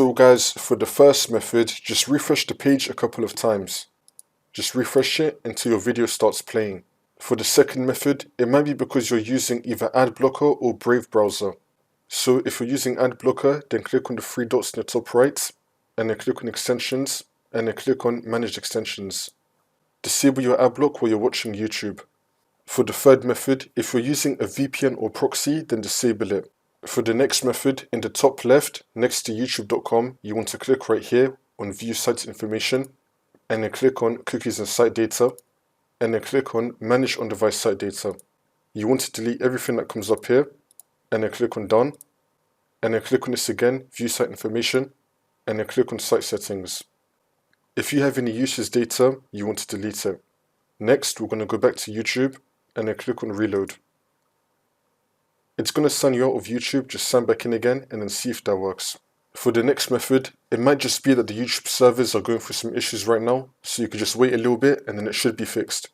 So guys, for the first method, just refresh the page a couple of times. Just refresh it until your video starts playing. For the second method, it might be because you're using either Adblocker or Brave browser. So if you're using Adblocker, then click on the three dots in the top right, and then click on Extensions, and then click on Manage Extensions. Disable your Adblock while you're watching YouTube. For the third method, if you're using a VPN or proxy, then disable it. For the next method, in the top left, next to youtube.com, you want to click right here on View Site Information, and then click on Cookies and Site Data, and then click on Manage On-Device Site Data. You want to delete everything that comes up here, and then click on Done, and then click on this again, View Site Information, and then click on Site Settings. If you have any uses data, you want to delete it. Next, we're going to go back to YouTube, and then click on Reload. It's going to sign you out of YouTube, just sign back in again and then see if that works. For the next method, it might just be that the YouTube servers are going through some issues right now, so you could just wait a little bit and then it should be fixed.